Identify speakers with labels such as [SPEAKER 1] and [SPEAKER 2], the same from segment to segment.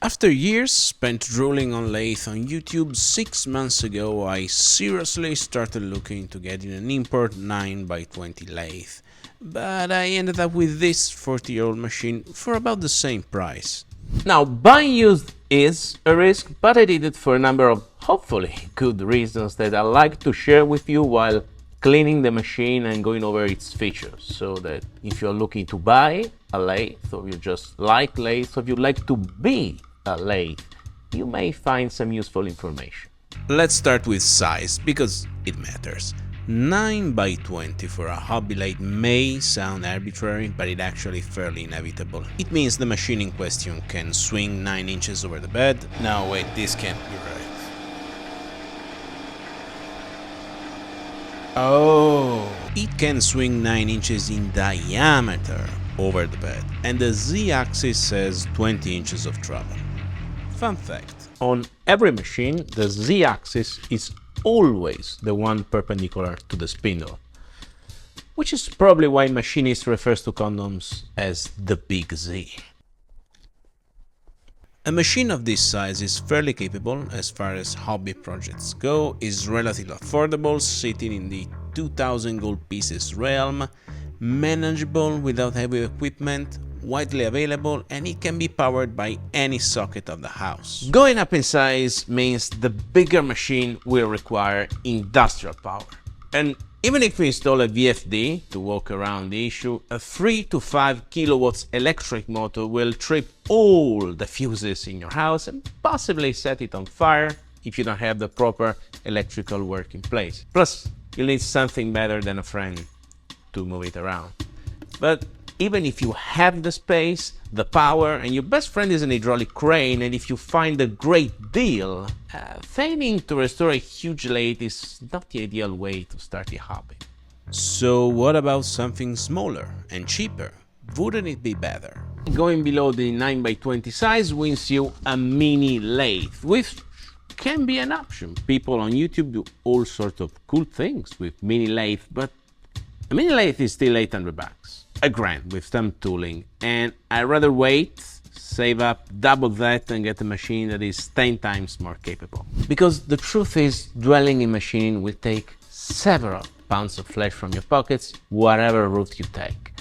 [SPEAKER 1] After years spent drooling on lathe on YouTube, 6 months ago I seriously started looking into getting an import 9x20 lathe, but I ended up with this 40-year-old machine for about the same price.
[SPEAKER 2] Now, buying used is a risk, but I did it for a number of hopefully good reasons that I like to share with you while cleaning the machine and going over its features, so that if you're looking to buy a lathe, or you just like lathes, or you like to be a lathe, you may find some useful information.
[SPEAKER 1] Let's start with size, because it matters. 9x20 for a hobby lathe may sound arbitrary, but it's actually fairly inevitable. It means the machine in question can swing 9 inches over the bed. No, wait, this can't be right. Oh! It can swing 9 inches in diameter over the bed, and the Z-axis says 20 inches of travel. Fun fact.
[SPEAKER 2] On every machine, the Z-axis is always the one perpendicular to the spindle, which is probably why machinists refers to condoms as the big Z.
[SPEAKER 1] A machine of this size is fairly capable as far as hobby projects go, is relatively affordable, sitting in the 2000 gold pieces realm, manageable without heavy equipment, widely available, and it can be powered by any socket of the house.
[SPEAKER 2] Going up in size means the bigger machine will require industrial power. And even if we install a VFD to walk around the issue, a 3 to 5 kilowatts electric motor will trip all the fuses in your house and possibly set it on fire if you don't have the proper electrical work in place. Plus, you'll need something better than a friend to move it around. But even if you have the space, the power, and your best friend is an hydraulic crane, and if you find a great deal, feigning to restore a huge lathe is not the ideal way to start a hobby.
[SPEAKER 1] So what about something smaller and cheaper? Wouldn't it be better?
[SPEAKER 2] Going below the 9x20 size wins you a mini lathe, which can be an option. People on YouTube do all sorts of cool things with mini lathe, but a mini lathe is still 800 bucks. A grand with some tooling, and I'd rather wait, save up double that, and get a machine that is 10 times more capable. Because the truth is, dwelling in machining will take several pounds of flesh from your pockets, whatever route you take.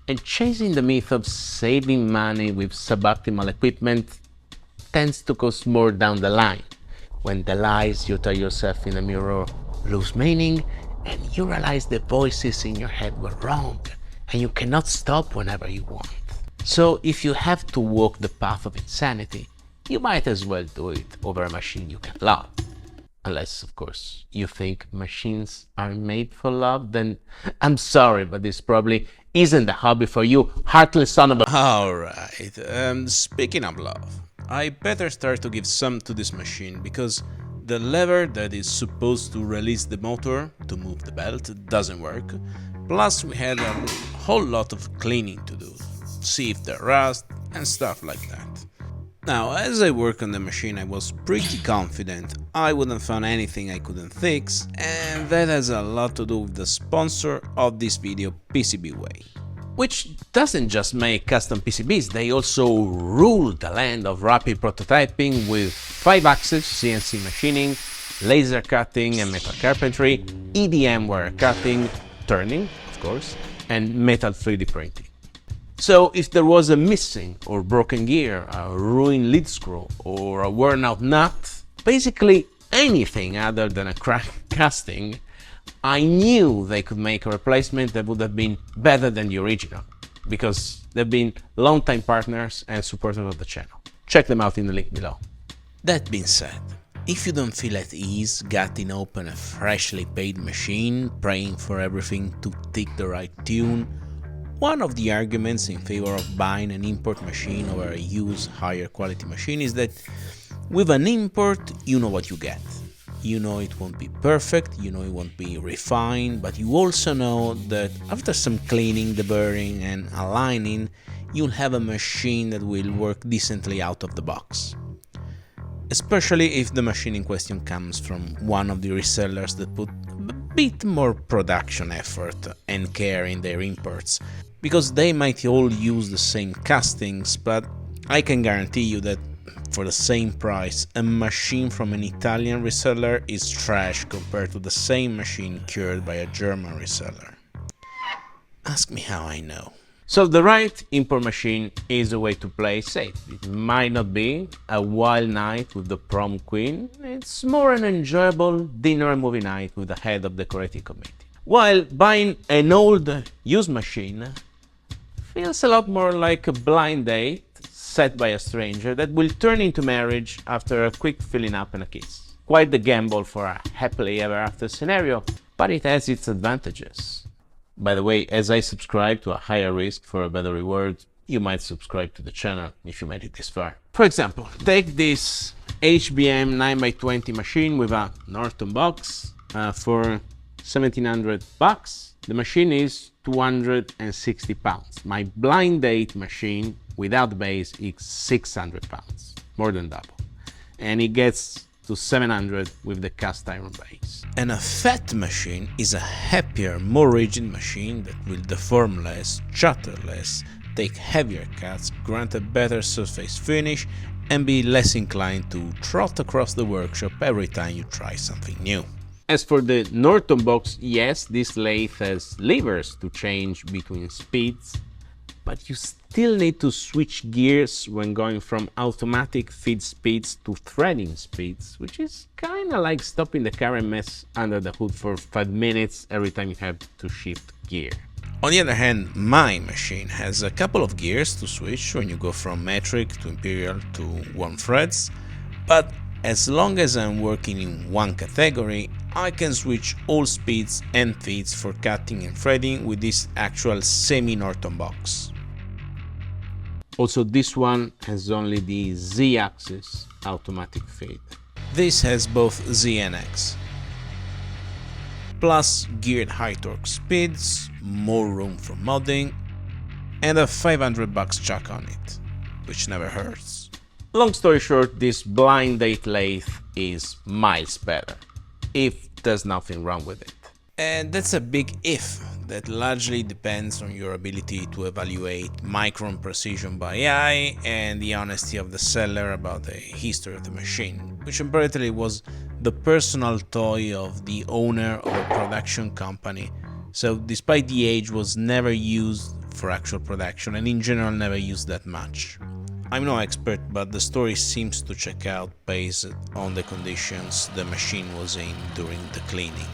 [SPEAKER 2] And chasing the myth of saving money with suboptimal equipment tends to cost more down the line, when the lies you tell yourself in the mirror lose meaning, and you realize the voices in your head were wrong, and you cannot stop whenever you want. So if you have to walk the path of insanity, you might as well do it over a machine you can love. Unless, of course, you think machines are made for love, then I'm sorry, but this probably isn't a hobby for you, heartless son of a...
[SPEAKER 1] Alright, speaking of love, I better start to give some to this machine, because the lever that is supposed to release the motor to move the belt doesn't work. Plus we had a whole lot of cleaning to do, see if there rust and stuff like that. Now, as I work on the machine, I was pretty confident I wouldn't find anything I couldn't fix, and that has a lot to do with the sponsor of this video, PCBWay.
[SPEAKER 2] Which doesn't just make custom PCBs, they also rule the land of rapid prototyping with 5-axis CNC machining, laser cutting and metal carpentry, EDM wire cutting, turning, of course, and metal 3D printing. So if there was a missing or broken gear, a ruined lead screw, or a worn out nut, basically anything other than a cracked casting, I knew they could make a replacement that would have been better than the original, because they've been long-time partners and supporters of the channel. Check them out in the link below.
[SPEAKER 1] That being said, if you don't feel at ease gutting open a freshly paid machine, praying for everything to tick the right tune, one of the arguments in favor of buying an import machine over a used, higher quality machine is that with an import, you know what you get. You know it won't be perfect, you know it won't be refined, but you also know that after some cleaning, deburring and aligning, you'll have a machine that will work decently out of the box. Especially if the machine in question comes from one of the resellers that put a bit more production effort and care in their imports, because they might all use the same castings, but I can guarantee you that For the same price, a machine from an Italian reseller is trash compared to the same machine cured by a German reseller. Ask me how I know.
[SPEAKER 2] So the right import machine is a way to play safe. It might not be a wild night with the prom queen, it's more an enjoyable dinner and movie night with the head of the decorating committee. While buying an old used machine feels a lot more like a blind date set by a stranger that will turn into marriage after a quick filling up and a kiss. Quite the gamble for a happily ever after scenario, but it has its advantages. By the way, as I subscribe to a higher risk for a better reward, you might subscribe to the channel if you made it this far. For example, take this HBM 9x20 machine with a Norton box for 1700 bucks. The machine is 260 pounds. My blind date machine without the base is 600 pounds, more than double. And it gets to 700 with the cast iron base.
[SPEAKER 1] And a fat machine is a happier, more rigid machine that will deform less, chatter less, take heavier cuts, grant a better surface finish, and be less inclined to trot across the workshop every time you try something new.
[SPEAKER 2] As for the Norton box, yes, this lathe has levers to change between speeds, but you still need to switch gears when going from automatic feed speeds to threading speeds, which is kinda like stopping the car and mess under the hood for 5 minutes every time you have to shift gear.
[SPEAKER 1] On the other hand, my machine has a couple of gears to switch when you go from metric to imperial to 1 threads, but as long as I'm working in one category, I can switch all speeds and feeds for cutting and threading with this actual semi-Norton box.
[SPEAKER 2] Also, this one has only the Z-axis automatic feed.
[SPEAKER 1] This has both Z and X, plus geared high torque speeds, more room for modding, and a 500 bucks chuck on it, which never hurts.
[SPEAKER 2] Long story short, this blind date lathe is miles better, if there's nothing wrong with it.
[SPEAKER 1] And that's a big if, that largely depends on your ability to evaluate micron precision by eye and the honesty of the seller about the history of the machine, which apparently was the personal toy of the owner of a production company, so despite the age was never used for actual production and in general never used that much. I'm no expert, but the story seems to check out based on the conditions the machine was in during the cleaning.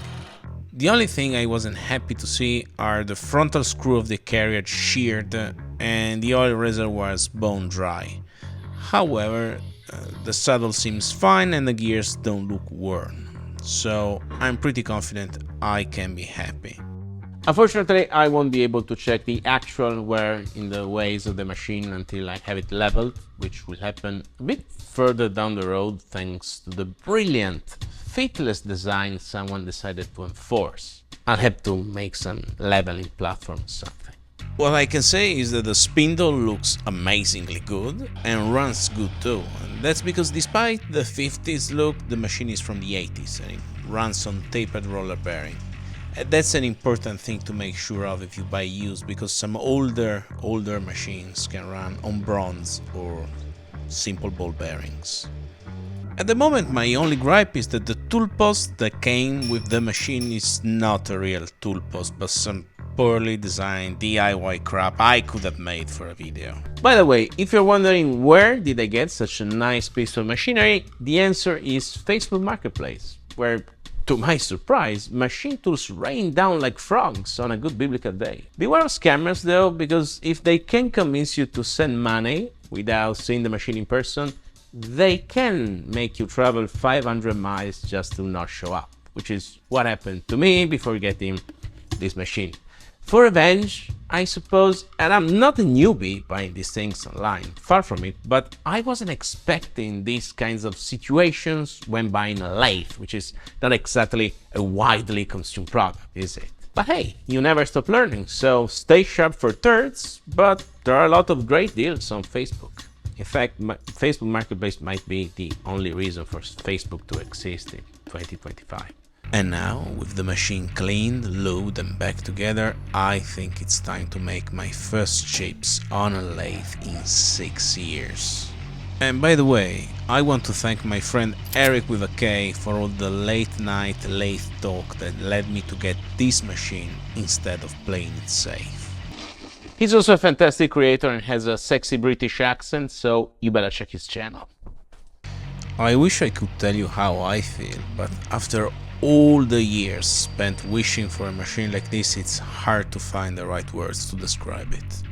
[SPEAKER 1] The only thing I wasn't happy to see are the frontal screw of the carriage sheared and the oil reservoirs bone dry. However, the saddle seems fine and the gears don't look worn, so I'm pretty confident I can be happy.
[SPEAKER 2] Unfortunately, I won't be able to check the actual wear in the ways of the machine until I have it leveled, which will happen a bit further down the road thanks to the brilliant, faithless design someone decided to enforce. I'll have to make some leveling platform or something.
[SPEAKER 1] What I can say is that the spindle looks amazingly good and runs good too, and that's because despite the 50s look, the machine is from the 80s and it runs on tapered roller bearing. That's an important thing to make sure of if you buy used, because some older machines can run on bronze or simple ball bearings. At the moment, my only gripe is that the tool post that came with the machine is not a real tool post, but some poorly designed DIY crap I could have made for a video.
[SPEAKER 2] By the way, if you're wondering where did I get such a nice piece of machinery, the answer is Facebook Marketplace, where, to my surprise, machine tools rain down like frogs on a good biblical day. Beware of scammers though, because if they can convince you to send money without seeing the machine in person, they can make you travel 500 miles just to not show up, which is what happened to me before getting this machine. For revenge, I suppose, and I'm not a newbie buying these things online, far from it, but I wasn't expecting these kinds of situations when buying a lathe, which is not exactly a widely consumed product, is it? But hey, you never stop learning, so stay sharp for turds, but there are a lot of great deals on Facebook. In fact, Facebook Marketplace might be the only reason for Facebook to exist in 2025.
[SPEAKER 1] And now, with the machine cleaned, lubed and back together, I think it's time to make my first chips on a lathe in 6 years. And by the way, I want to thank my friend Eric with a K for all the late night lathe talk that led me to get this machine instead of playing it safe.
[SPEAKER 2] He's also a fantastic creator and has a sexy British accent, so you better check his channel.
[SPEAKER 1] I wish I could tell you how I feel, but after all the years spent wishing for a machine like this, it's hard to find the right words to describe it.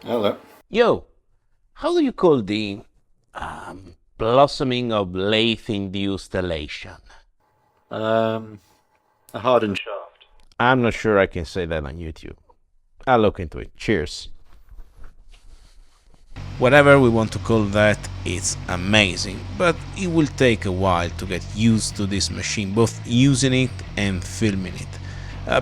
[SPEAKER 3] Hello.
[SPEAKER 2] Yo, how do you call the blossoming of lathe-induced elation?
[SPEAKER 3] A hardened shaft.
[SPEAKER 2] I'm not sure I can say that on YouTube. I'll look into it. Cheers.
[SPEAKER 1] Whatever we want to call that, it's amazing, but it will take a while to get used to this machine, both using it and filming it.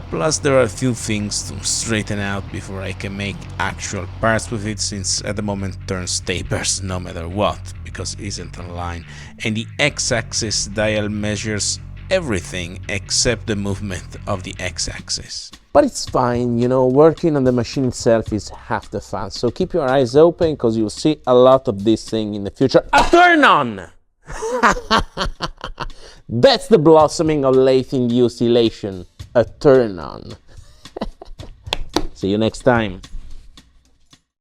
[SPEAKER 1] Plus there are a few things to straighten out before I can make actual parts with it, since at the moment it turns tapers no matter what, because it isn't online, and the X-axis dial measures everything except the movement of the X-axis.
[SPEAKER 2] But it's fine, you know, working on the machine itself is half the fun. So keep your eyes open because you'll see a lot of this thing in the future. A turn on! That's the blossoming of lathe-induced elation. A turn on. See you next time.